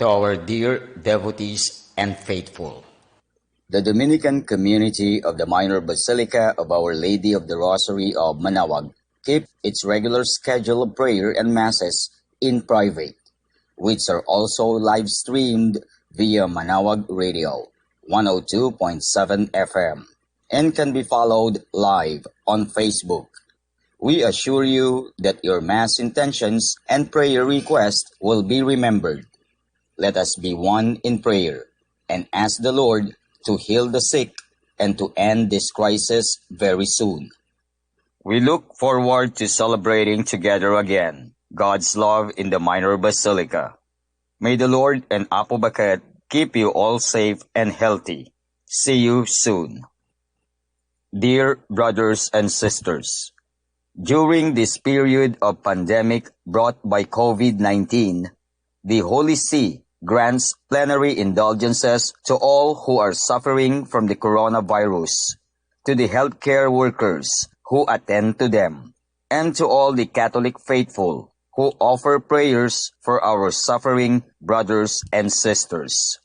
To our dear devotees and faithful. The Dominican community of the Minor Basilica of Our Lady of the Rosary of Manaoag keep its regular schedule of prayer and masses in private, which are also live streamed via Manaoag Radio 102.7 FM and can be followed live on Facebook. We assure you that your Mass intentions and prayer requests will be remembered. Let us be one in prayer and ask the Lord to heal the sick and to end this crisis very soon. We look forward to celebrating together again God's love in the Minor Basilica. May the Lord and Apo Baket keep you all safe and healthy. See you soon. Dear brothers and sisters, during this period of pandemic brought by COVID-19, the Holy See grants plenary indulgences to all who are suffering from the coronavirus, to the healthcare workers who attend to them, and to all the Catholic faithful who offer prayers for our suffering brothers and sisters.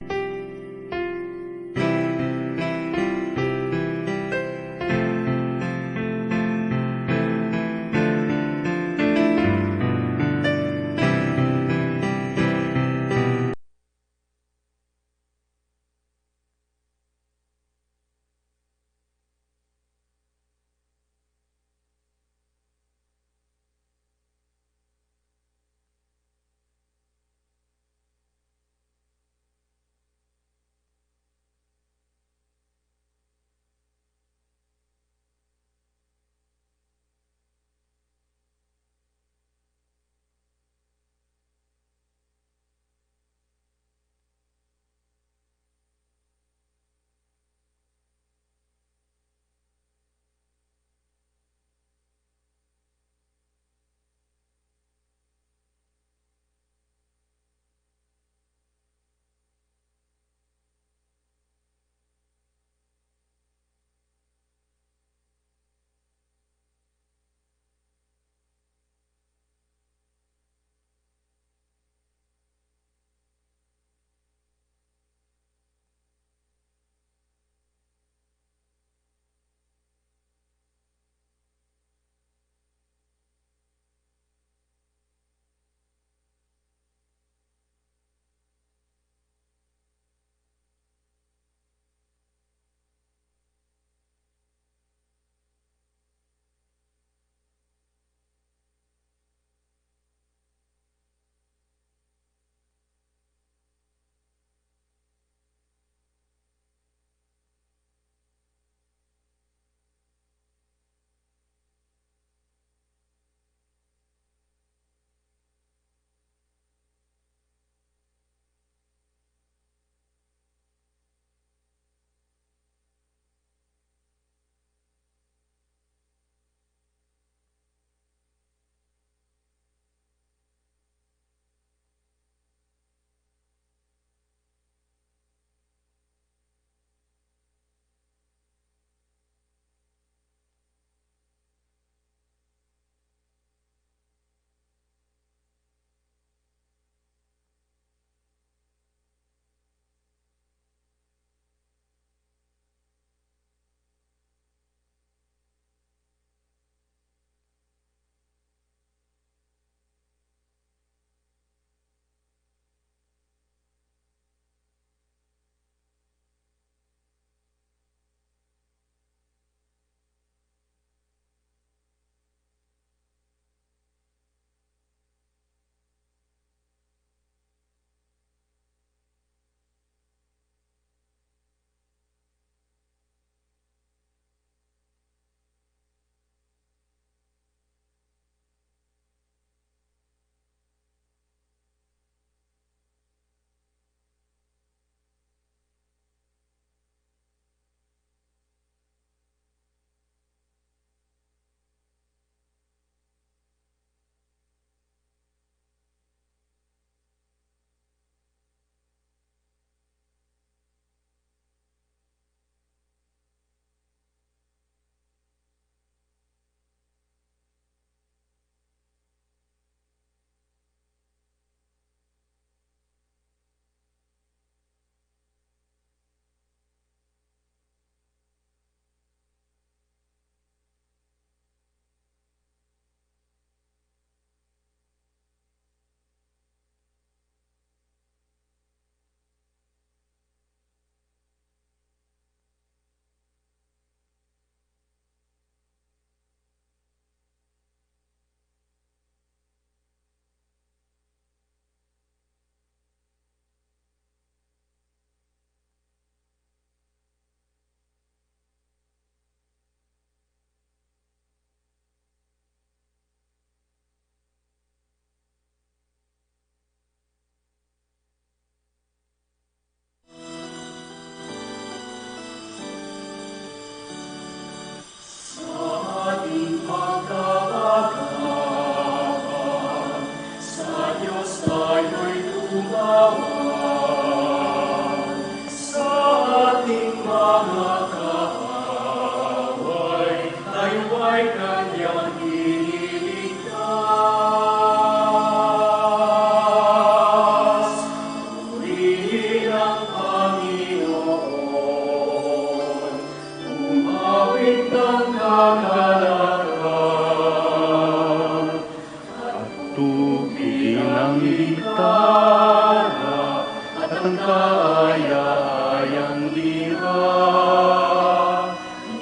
Tugtugin ang gitara at ang kaaya-ayang lira.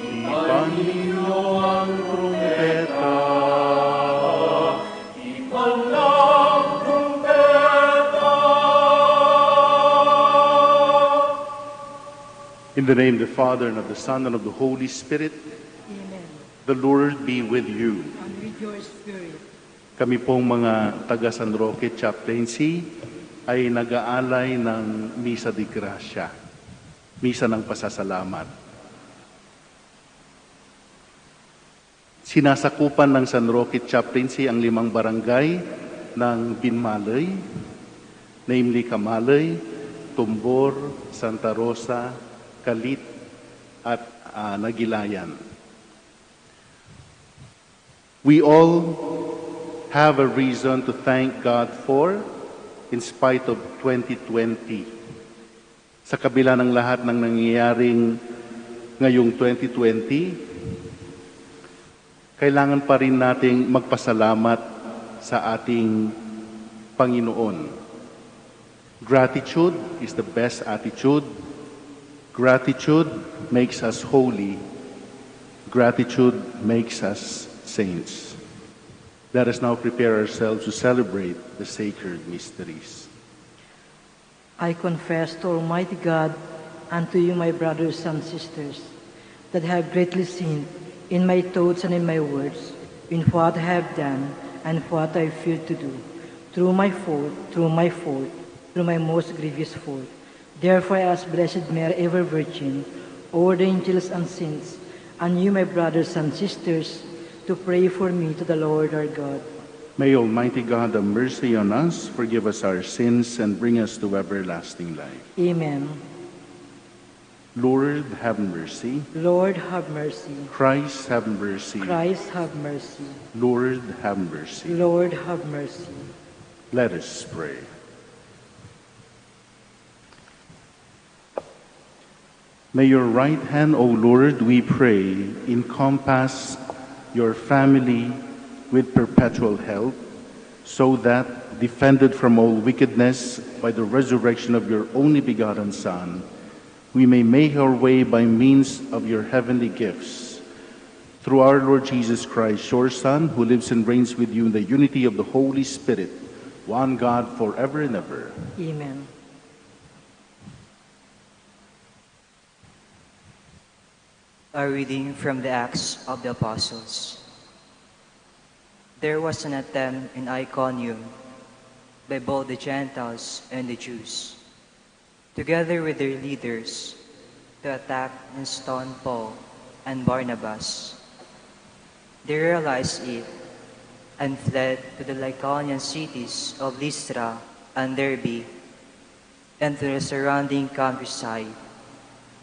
Ipan ninyo ang trumpeta. Ipan ang trumpeta. In the name of the Father, and of the Son, and of the Holy Spirit, Amen. the Lord be with you. And with your spirit. Kami pong mga taga San Roque Chaplaincy ay nag-aalay ng Misa de Gracia, Misa ng Pasasalamat. Sinasakupan ng San Roque Chaplaincy ang 5 barangay ng Binmalay, namely Kamalay, Tumbor, Santa Rosa, Kalit, at Nagilayan. We all have a reason to thank God for, in spite of 2020. Sa kabila ng lahat ng nangyayaring ngayong 2020, kailangan pa rin nating magpasalamat sa ating Panginoon. Gratitude is the best attitude. Gratitude makes us holy. Gratitude makes us saints. Let us now prepare ourselves to celebrate the sacred mysteries. I confess to Almighty God and to you, my brothers and sisters, that I have greatly sinned in my thoughts and in my words, in what I have done and what I failed to do, through my fault, through my most grievous fault. Therefore I ask Blessed Mary, ever Virgin, all the angels and saints, and you, my brothers and sisters, to pray for me to the Lord our God. May Almighty God have mercy on us, forgive us our sins, and bring us to everlasting life. Amen. Lord, have mercy. Lord, have mercy. Christ, have mercy. Christ, have mercy. Lord, have mercy. Lord, have mercy. Let us pray. May your right hand, O Lord, we pray, encompass your family with perpetual health, so that, defended from all wickedness by the resurrection of your only begotten Son, we may make our way by means of your heavenly gifts. Through our Lord Jesus Christ, your Son, who lives and reigns with you in the unity of the Holy Spirit, one God forever and ever. Amen. A reading from the Acts of the Apostles. There was an attempt in Iconium by both the Gentiles and the Jews, together with their leaders, to attack and stone Paul and Barnabas. They realized it and fled to the Lycaonian cities of Lystra and Derbe and to the surrounding countryside,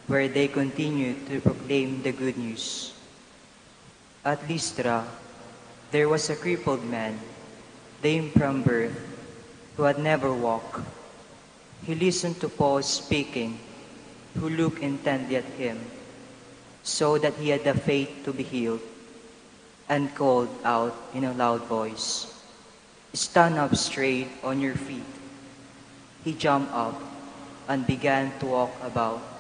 where they continued to proclaim the good news. At Lystra, there was a crippled man, lame from birth, who had never walked. He listened to Paul speaking, who looked intently at him, so that he had the faith to be healed, and called out in a loud voice, "Stand up straight on your feet." He jumped up and began to walk about.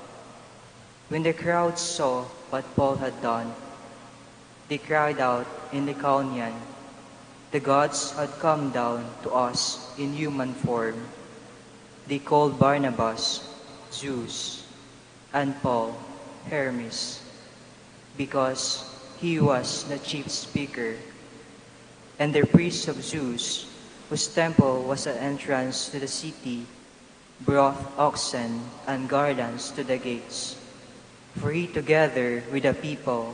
When the crowd saw what Paul had done, they cried out in Lycaonian, "The gods had come down to us in human form." They called Barnabas Zeus and Paul Hermes, because he was the chief speaker. And the priest of Zeus, whose temple was an entrance to the city, brought oxen and garlands to the gates. For he, together with the people,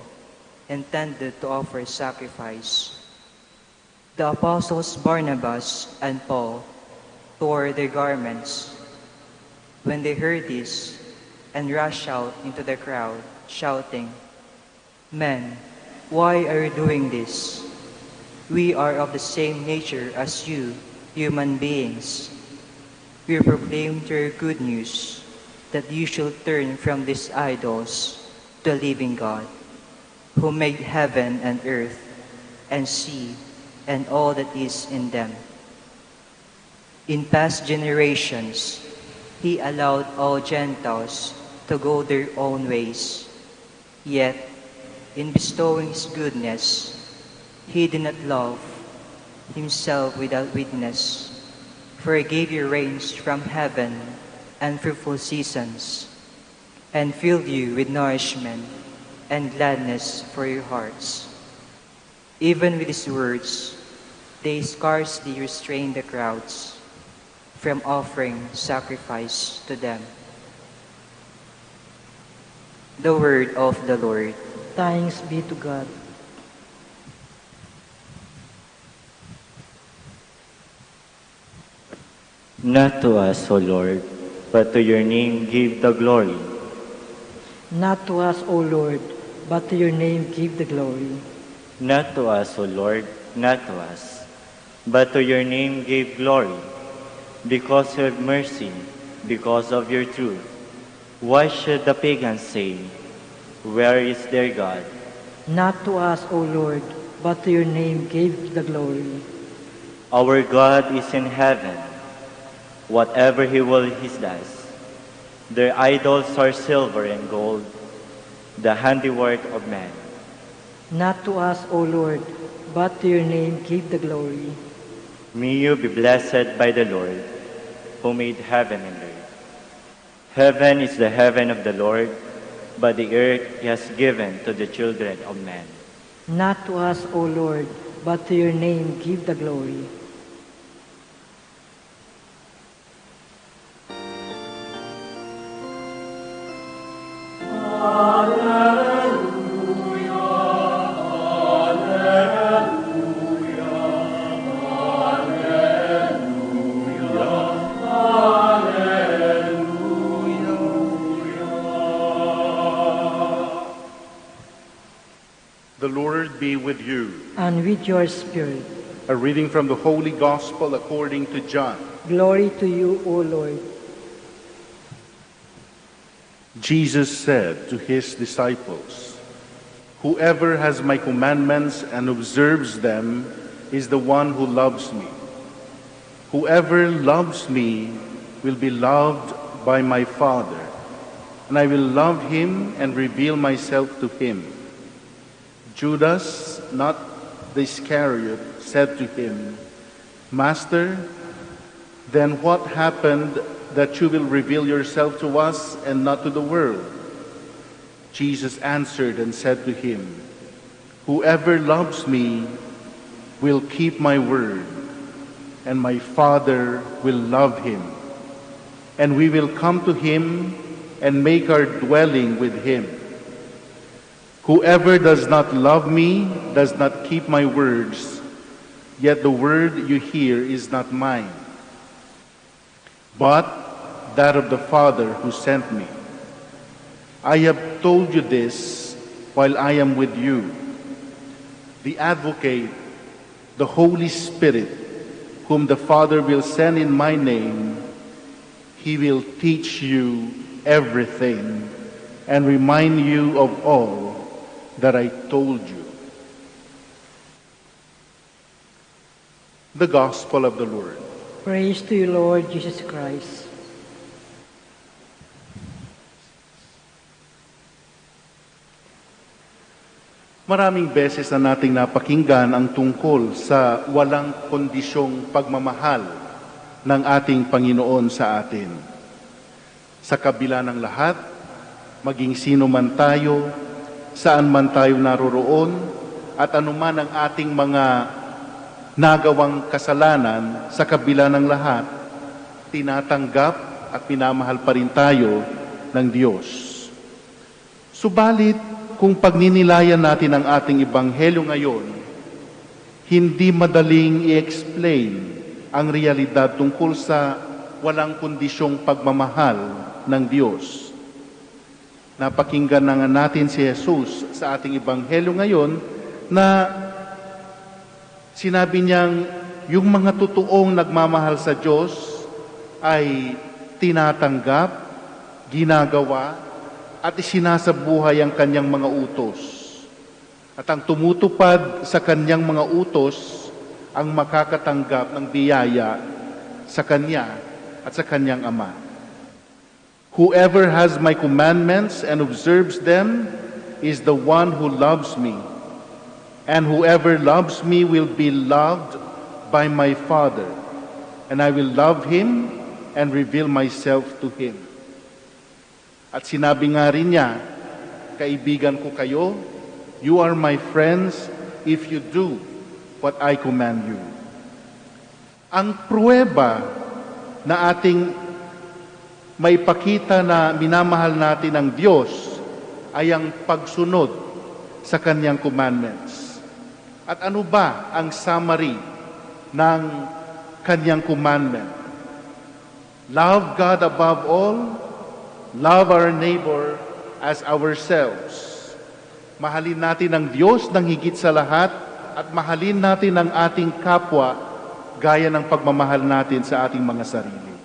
intended to offer sacrifice. The apostles Barnabas and Paul tore their garments when they heard this, and rushed out into the crowd, shouting, "Men, why are you doing this? We are of the same nature as you, human beings. We proclaim your good news, that you should turn from these idols to the living God, who made heaven and earth and sea and all that is in them. In past generations, he allowed all Gentiles to go their own ways. Yet, in bestowing his goodness, he did not love himself without witness, for he gave you rains from heaven and fruitful seasons, and filled you with nourishment and gladness for your hearts. Even with his words, they scarcely restrained the crowds from offering sacrifice to them. The word of the Lord. Thanks be to God. Not to us, O Lord, but to your name give the glory. Not to us, O Lord, but to your name give the glory. Not to us, O Lord, not to us, but to your name give glory. Because of mercy, because of your truth. Why should the pagans say, where is their God? Not to us, O Lord, but to your name give the glory. Our God is in heaven. Whatever he will, he does. Their idols are silver and gold, the handiwork of man. Not to us, O Lord, but to your name give the glory. May you be blessed by the Lord, who made heaven and earth. Heaven is the heaven of the Lord, but the earth he has given to the children of men. Not to us, O Lord, but to your name give the glory. The Lord be with you. And with your spirit. A reading from the Holy Gospel according to John. Glory to you, O Lord. Jesus said to his disciples, "Whoever has my commandments and observes them is the one who loves me. Whoever loves me will be loved by my Father, and I will love him and reveal myself to him." Judas, not the Iscariot, said to him, "Master, then what happened that you will reveal yourself to us and not to the world?" Jesus answered and said to him, "Whoever loves me will keep my word, and my Father will love him, and we will come to him and make our dwelling with him. Whoever does not love me does not keep my words, yet the word you hear is not mine, but that of the Father who sent me. I have told you this while I am with you. The Advocate, the Holy Spirit, whom the Father will send in my name, he will teach you everything and remind you of all that I told you." The Gospel of the Lord. Praise to you, Lord Jesus Christ. Maraming beses na nating napakinggan ang tungkol sa walang kondisyong pagmamahal ng ating Panginoon sa atin. Sa kabila ng lahat, maging sino man tayo, saan man tayo naroroon, at anuman ang ating mga nagawang kasalanan, sa kabila ng lahat, tinatanggap at minamahal pa rin tayo ng Diyos. Subalit, kung pagninilayan natin ang ating ebanghelyo ngayon, hindi madaling i-explain ang realidad tungkol sa walang kondisyong pagmamahal ng Diyos. Napakinggan na nga natin si Jesus sa ating ebanghelyo ngayon na sinabi niyang yung mga totoong nagmamahal sa Diyos ay tinatanggap, ginagawa, at isinasabuhay ang kanyang mga utos. At ang tumutupad sa kanyang mga utos ang makakatanggap ng biyaya sa kanya at sa kanyang Ama. Whoever has my commandments and observes them is the one who loves me. And whoever loves me will be loved by my Father, and I will love him and reveal myself to him. At sinabi nga rin niya, kaibigan ko kayo, you are my friends if you do what I command you. Ang pruweba na ating maipakita na minamahal natin ang Diyos ay ang pagsunod sa kanyang commandments. At ano ba ang summary ng kanyang commandment? Love God above all, love our neighbor as ourselves. Mahalin natin ang Diyos ng higit sa lahat at mahalin natin ang ating kapwa gaya ng pagmamahal natin sa ating mga sarili.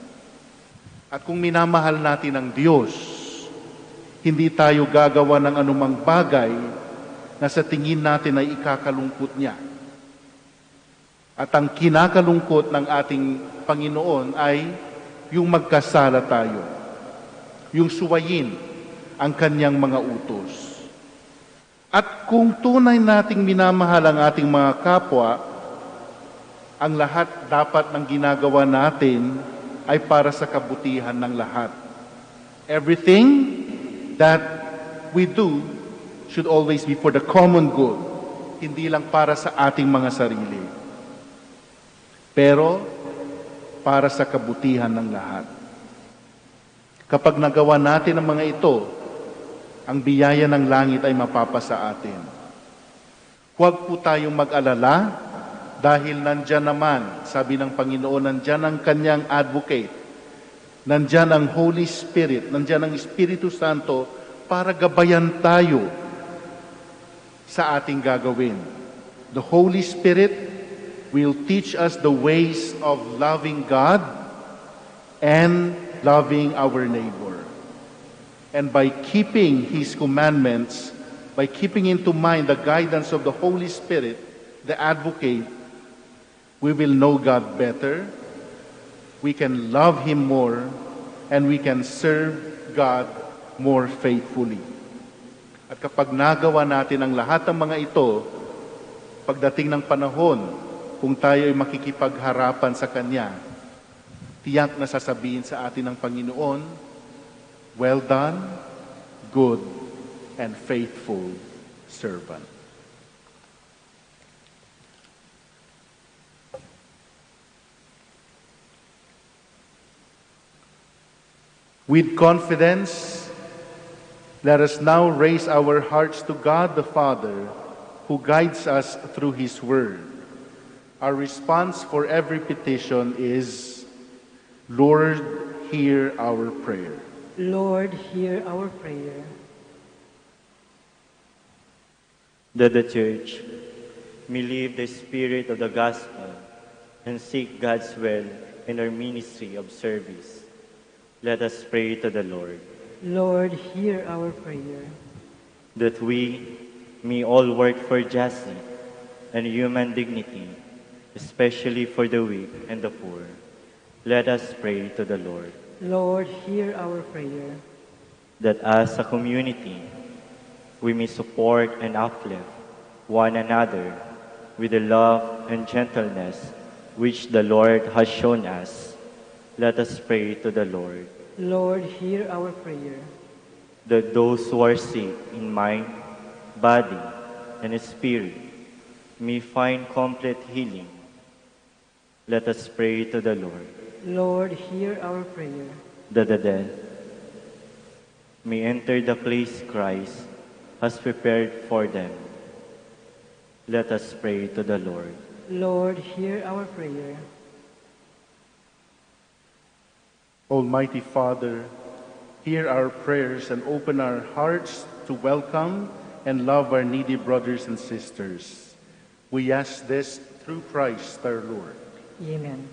At kung minamahal natin ang Diyos, hindi tayo gagawa ng anumang bagay na sa tingin natin ay ikakalungkot niya. At ang kinakalungkot ng ating Panginoon ay yung magkasala tayo, yung suwayin ang kanyang mga utos. At kung tunay nating minamahal ang ating mga kapwa, ang lahat dapat ng ginagawa natin ay para sa kabutihan ng lahat. Everything that we do should always be for the common good, hindi lang para sa ating mga sarili, pero para sa kabutihan ng lahat. Kapag nagawa natin ang mga ito, ang biyaya ng langit ay mapapasa atin. Huwag po tayong mag-alala dahil nandyan naman, sabi ng Panginoon, nandyan ang kanyang advocate, nandyan ang Holy Spirit, nandyan ang Espiritu Santo para gabayan tayo sa ating gagawin. The Holy Spirit will teach us the ways of loving God and loving our neighbor. And by keeping His commandments, by keeping into mind the guidance of the Holy Spirit, the advocate, we will know God better, we can love Him more, and we can serve God more faithfully. At kapag nagawa natin ang lahat ng mga ito, pagdating ng panahon, kung tayo ay makikipagharapan sa Kanya, tiyak na sasabihin sa atin ng Panginoon, well done, good and faithful servant. With confidence, let us now raise our hearts to God the Father, who guides us through His Word. Our response for every petition is, Lord, hear our prayer. Lord, hear our prayer. That the Church may live the spirit of the gospel and seek God's will in our ministry of service. Let us pray to the Lord. Lord, hear our prayer. That we may all work for justice and human dignity, especially for the weak and the poor. Let us pray to the Lord. Lord, hear our prayer. That as a community, we may support and uplift one another with the love and gentleness which the Lord has shown us. Let us pray to the Lord. Lord, hear our prayer. That those who are sick in mind, body, and spirit may find complete healing. Let us pray to the Lord. Lord, hear our prayer. That the dead may enter the place Christ has prepared for them. Let us pray to the Lord. Lord, hear our prayer. Almighty Father, hear our prayers and open our hearts to welcome and love our needy brothers and sisters. We ask this through Christ our Lord. Amen.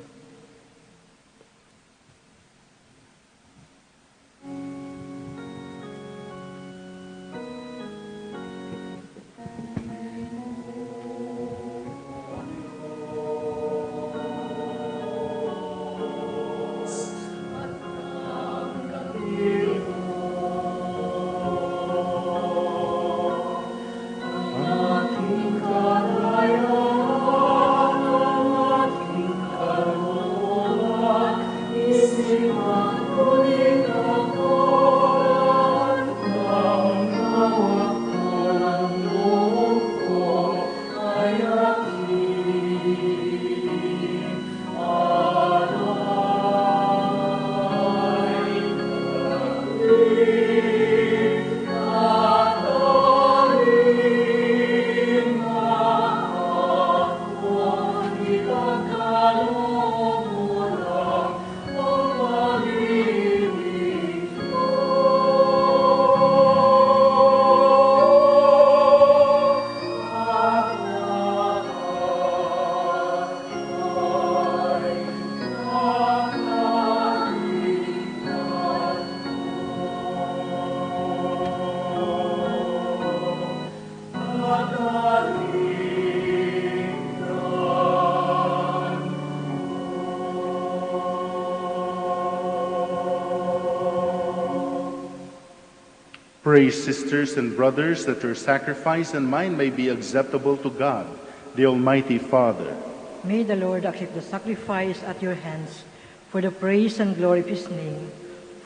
Pray, sisters and brothers, that your sacrifice and mine may be acceptable to God, the Almighty Father. May the Lord accept the sacrifice at your hands for the praise and glory of his name,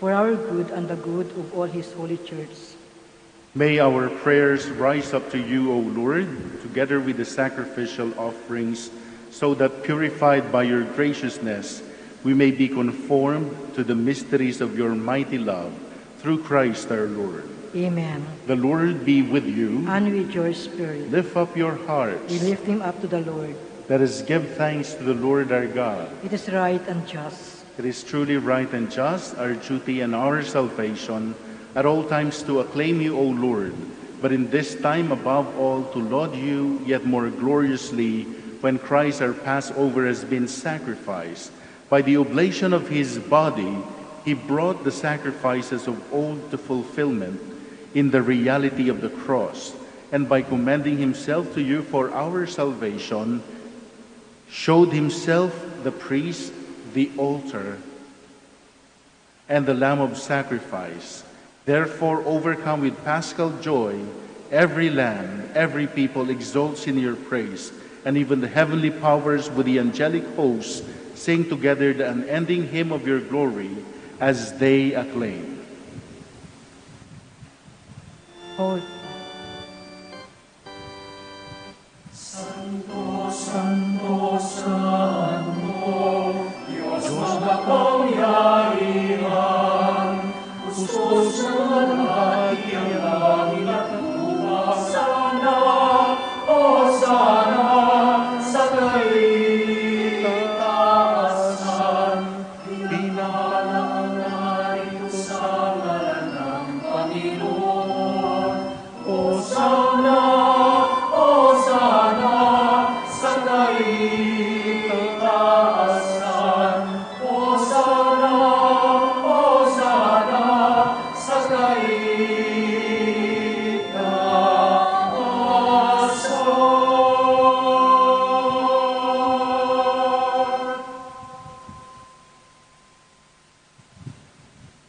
for our good and the good of all his holy church. May our prayers rise up to you, O Lord, together with the sacrificial offerings, so that purified by your graciousness, we may be conformed to the mysteries of your mighty love, through Christ our Lord. Amen. The Lord be with you. And with your spirit. Lift up your hearts. We lift him up to the Lord. Let us give thanks to the Lord our God. It is right and just. It is truly right and just, our duty and our salvation, at all times to acclaim you, O Lord, but in this time above all to laud you yet more gloriously when Christ our Passover has been sacrificed. By the oblation of his body, he brought the sacrifices of old to fulfillment in the reality of the cross, and by commending himself to you for our salvation, showed himself the priest, the altar, and the Lamb of sacrifice. Therefore, overcome with paschal joy, every land, every people exalts in your praise, and even the heavenly powers with the angelic hosts sing together the unending hymn of your glory as they acclaim. Hold. Santo, Santo, Santo, Diyos makapangyarihan, Kustos ng hati ang langit at lupa. Hosana, Hosana, sa kaitaasan, pinahalang narito sa ngalan ng Panginoon. Hosana, Hosana, sa kaitaasan. Hosana, Hosana, sa kaitaasan.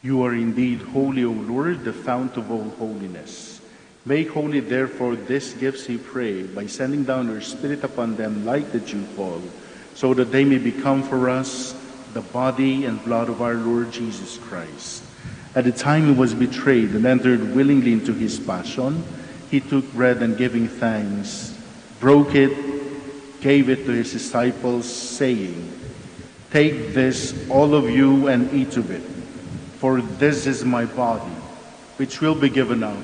You are indeed holy, O Lord, the fount of all holiness. Make holy, therefore, these gifts, we pray, by sending down your Spirit upon them like the dewfall, so that they may become for us the body and blood of our Lord Jesus Christ. At the time he was betrayed and entered willingly into his passion, he took bread and giving thanks, broke it, gave it to his disciples, saying, "Take this, all of you, and eat of it, for this is my body, which will be given out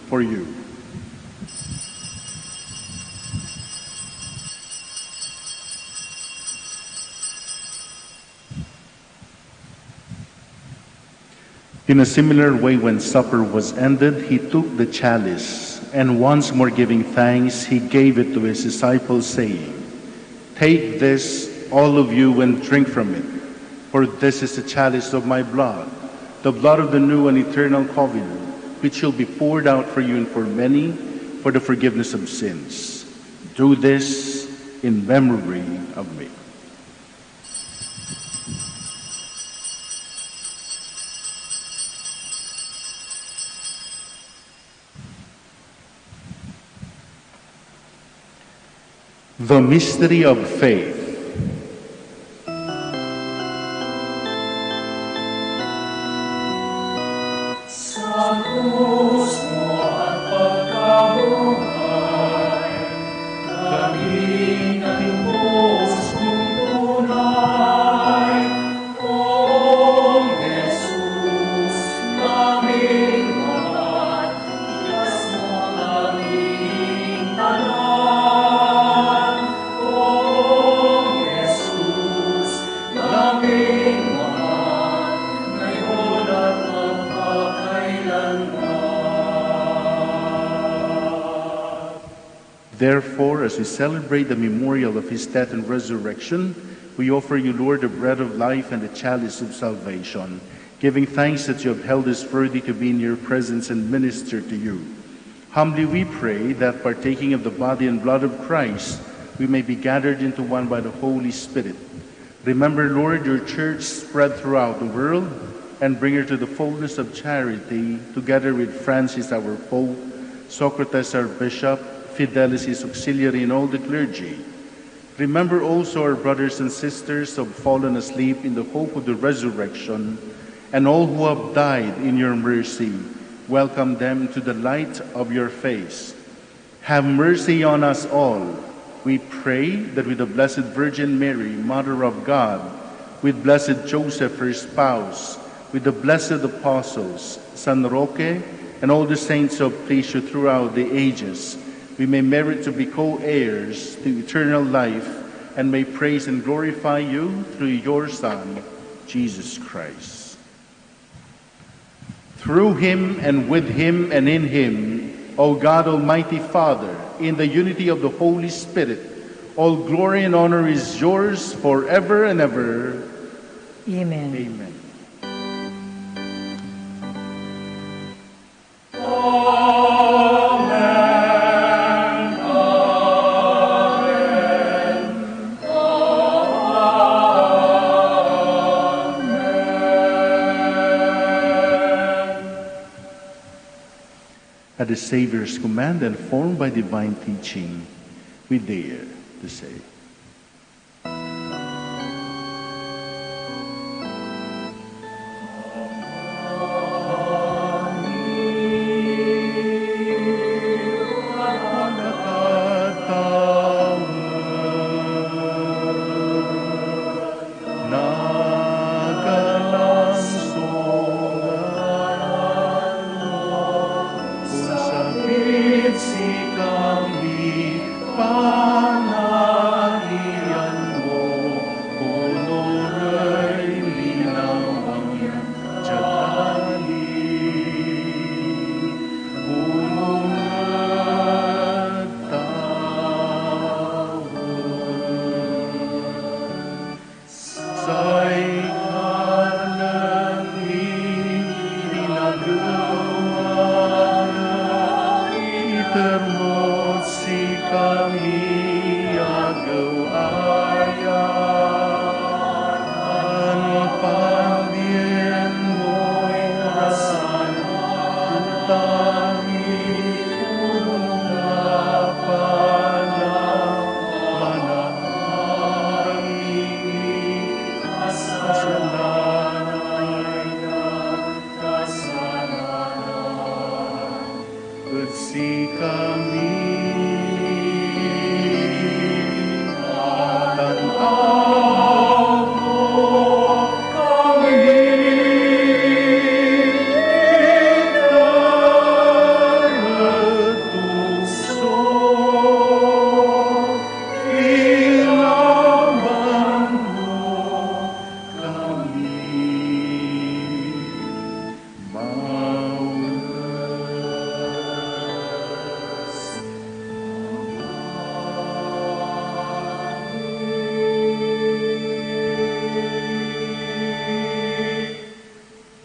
for you." In a similar way, when supper was ended, he took the chalice, and once more giving thanks, he gave it to his disciples, saying, "Take this, all of you, and drink from it, for this is the chalice of my blood, the blood of the new and eternal covenant, which shall be poured out for you and for many for the forgiveness of sins. Do this in memory of me." The mystery of faith. Sa krus mo ang pagkabuhay, kaming nalubos mong tunay. O Jesus, naming mahal, ikas mo ang aming tanan. O Jesus, naming mahal, ngayon at magpakailanman. Therefore, as we celebrate the memorial of his death and resurrection, we offer you, Lord, the bread of life and the chalice of salvation, giving thanks that you have held us worthy to be in your presence and minister to you. Humbly we pray that, partaking of the body and blood of Christ, we may be gathered into one by the Holy Spirit. Remember, Lord, your church spread throughout the world, and bring her to the fullness of charity, together with Francis our Pope, Socrates our Bishop, Fidelis his auxiliary, and all the clergy. Remember also our brothers and sisters who have fallen asleep in the hope of the resurrection, and all who have died in your mercy. Welcome them to the light of your face. Have mercy on us all. We pray that with the Blessed Virgin Mary, Mother of God, with Blessed Joseph, her spouse, with the blessed apostles, San Roque, and all the saints who have pleased you throughout the ages, we may merit to be co-heirs to eternal life and may praise and glorify you through your Son, Jesus Christ. Through him and with him and in him, O God, Almighty Father, in the unity of the Holy Spirit, all glory and honor is yours forever and ever. Amen. Amen. At the Savior's command and formed by divine teaching, we dare to say,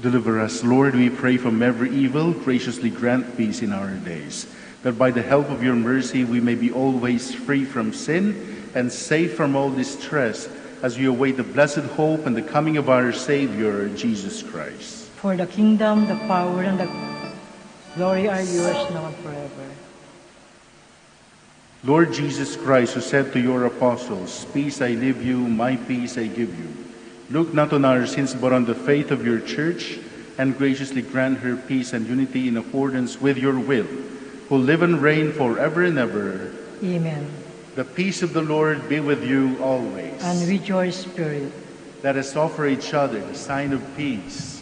Deliver us, Lord, we pray, from every evil. Graciously grant peace in our days, that by the help of your mercy we may be always free from sin and safe from all distress, as we await the blessed hope and the coming of our Savior, Jesus Christ. For the kingdom, the power, and the glory are yours now and forever. Lord Jesus Christ, who said to your apostles, "Peace I leave you, my peace I give you," look not on our sins, but on the faith of your church, and graciously grant her peace and unity in accordance with your will, who live and reign forever and ever. Amen. The peace of the Lord be with you always. And with your spirit. Let us offer each other the sign of peace.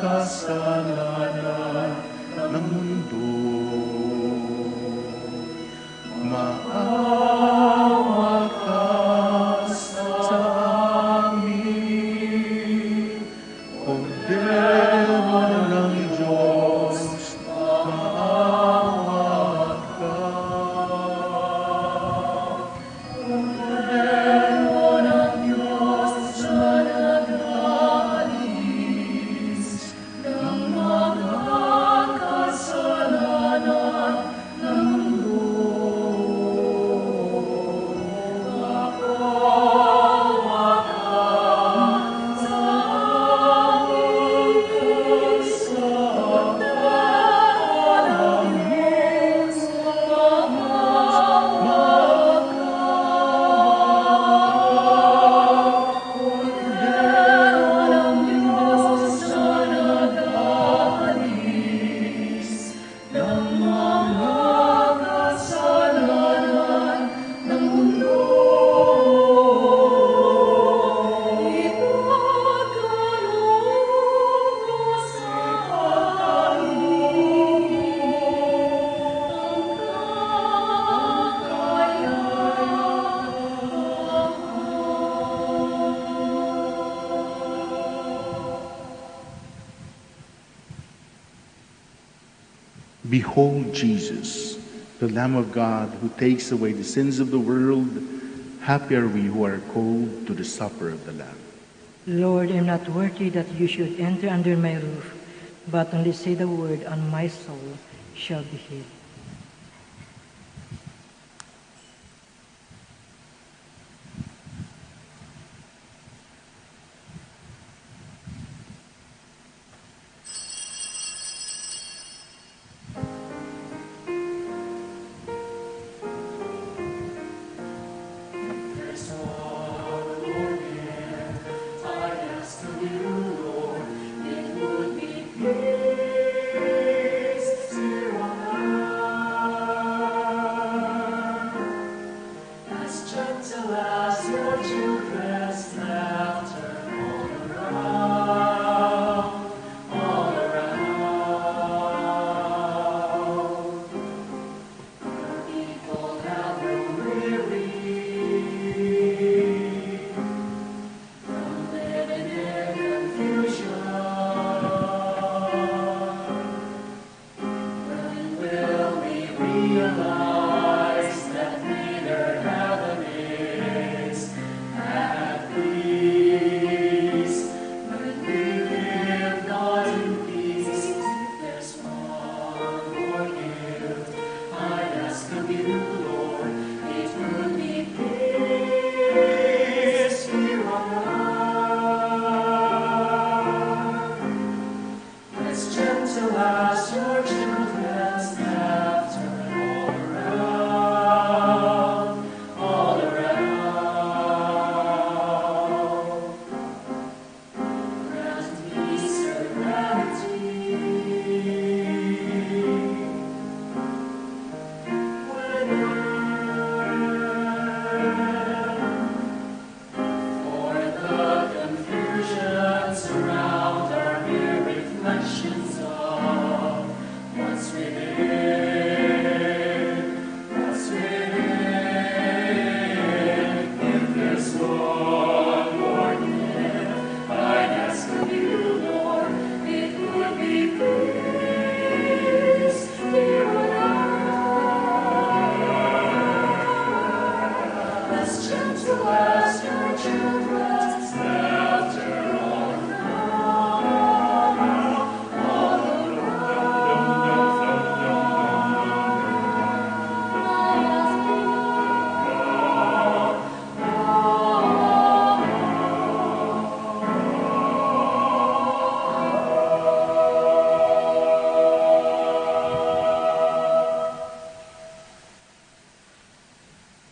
Kasalanan Behold Jesus, the Lamb of God who takes away the sins of the world. Happy are we who are called to the supper of the Lamb. Lord, I am not worthy that you should enter under my roof, but only say the word, and my soul shall be healed.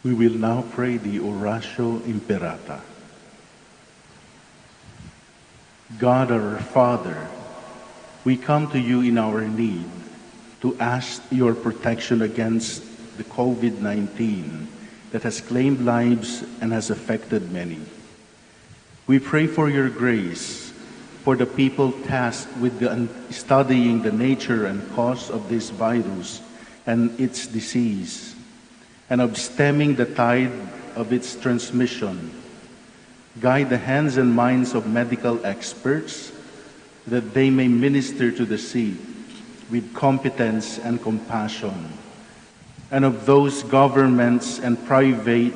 We will now pray the Oratio Imperata. God our Father, we come to you in our need to ask your protection against the COVID-19 that has claimed lives and has affected many. We pray for your grace for the people tasked with studying the nature and cause of this virus and its disease, and of stemming the tide of its transmission. Guide the hands and minds of medical experts that they may minister to the sick with competence and compassion, and of those governments and private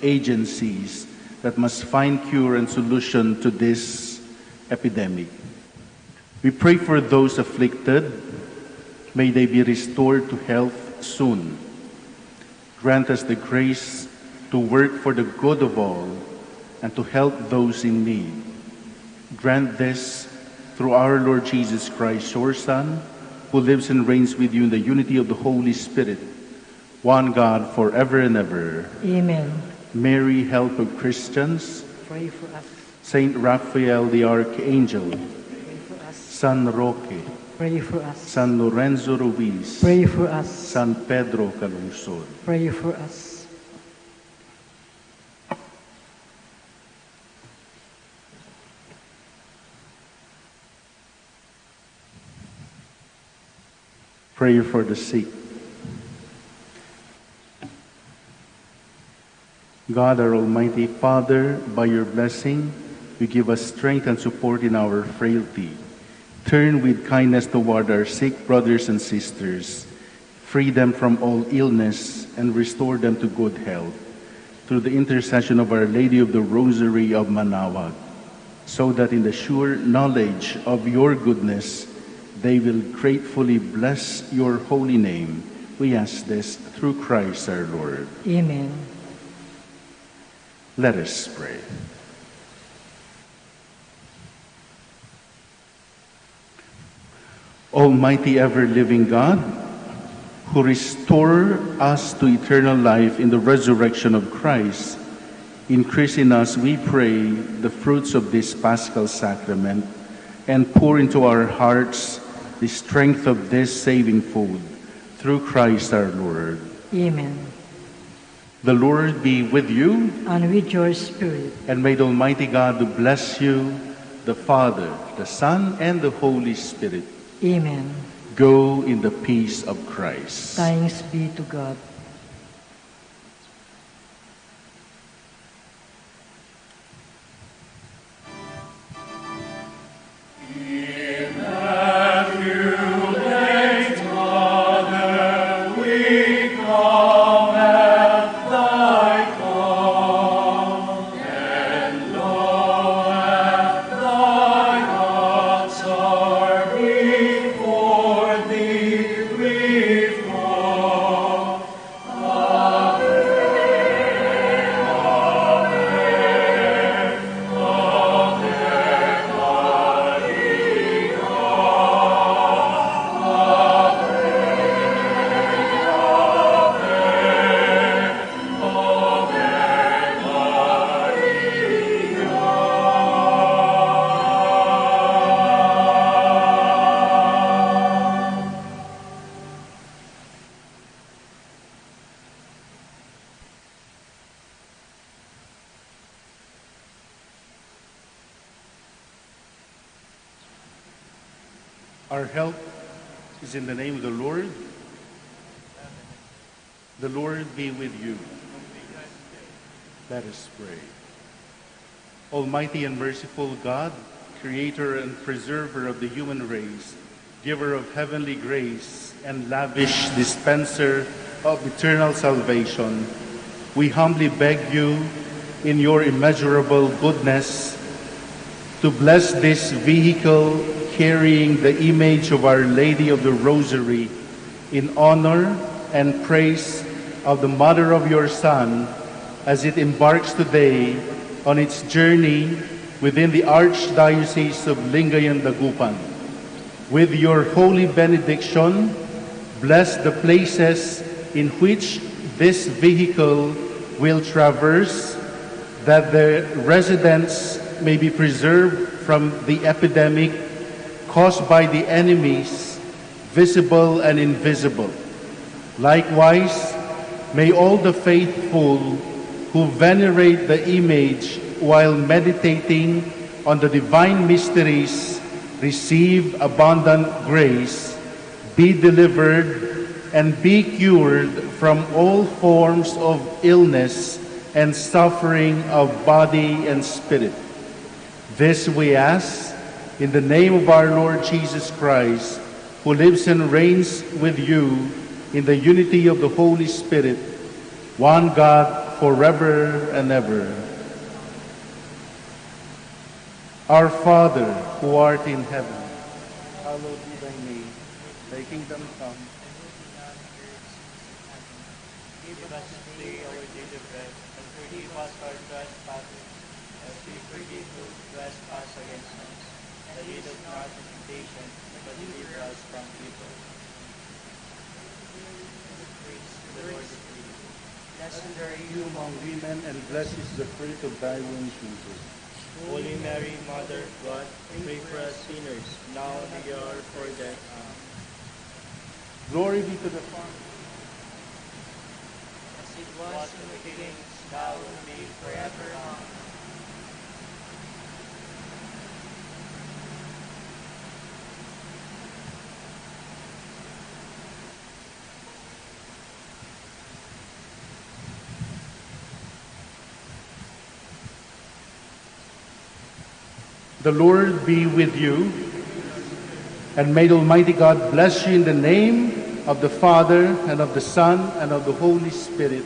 agencies that must find cure and solution to this epidemic. We pray for those afflicted. May they be restored to health soon. Grant us the grace to work for the good of all and to help those in need. Grant this through our Lord Jesus Christ, your Son, who lives and reigns with you in the unity of the Holy Spirit, one God, forever and ever. Amen. Mary, help of Christians. Pray for us. Saint Raphael the Archangel. Pray for us. San Roque. Pray for us. San Lorenzo Ruiz. Pray for us. San Pedro Calungsod. Pray for us. Pray for the sick. God, our Almighty Father, by your blessing, you give us strength and support in our frailty. Turn with kindness toward our sick brothers and sisters. Free them from all illness and restore them to good health through the intercession of Our Lady of the Rosary of Manaoag, so that in the sure knowledge of your goodness, they will gratefully bless your holy name. We ask this through Christ our Lord. Amen. Let us pray. Almighty ever-living God, who restore us to eternal life in the resurrection of Christ, increase in us, we pray, the fruits of this Paschal sacrament, and pour into our hearts the strength of this saving food, through Christ our Lord. Amen. The Lord be with you, And with your spirit. and may the Almighty God bless you, the Father, the Son, and the Holy Spirit. Amen. Go in the peace of Christ. Thanks be to God. Our help is in the name of the Lord. The Lord be with you. Let us pray. Almighty and merciful God, creator and preserver of the human race, giver of heavenly grace and lavish dispenser of eternal salvation, we humbly beg you in your immeasurable goodness to bless this vehicle carrying the image of Our Lady of the Rosary in honor and praise of the Mother of your Son as it embarks today on its journey within the Archdiocese of Lingayen, Dagupan. With your holy benediction, bless the places in which this vehicle will traverse, that the residents may be preserved from the epidemic caused by the enemies, visible and invisible. Likewise, may all the faithful who venerate the image while meditating on the divine mysteries receive abundant grace, be delivered, and be cured from all forms of illness and suffering of body and spirit. This we ask in the name of our Lord Jesus Christ, who lives and reigns with you in the unity of the Holy Spirit, one God, forever and ever. Our Father, who art in heaven, hallowed be thy name. Thy kingdom come. Give us today our daily bread, and forgive us our trespasses, as we forgive those who trespass against us. And lead us not into temptation, but deliver us from evil. Praise the Lord is with you. Blessed are you Among women, and blessed is the fruit of thy womb, Jesus. Holy Mary, Mother of God, pray for us sinners, now and at the hour of our death. Amen. Glory be to the Father. As it was in the beginning, now and be forever. Amen. The Lord be with you. And may the Almighty God bless you in the name of the Father, and of the Son, and of the Holy Spirit.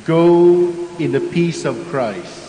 Go in the peace of Christ.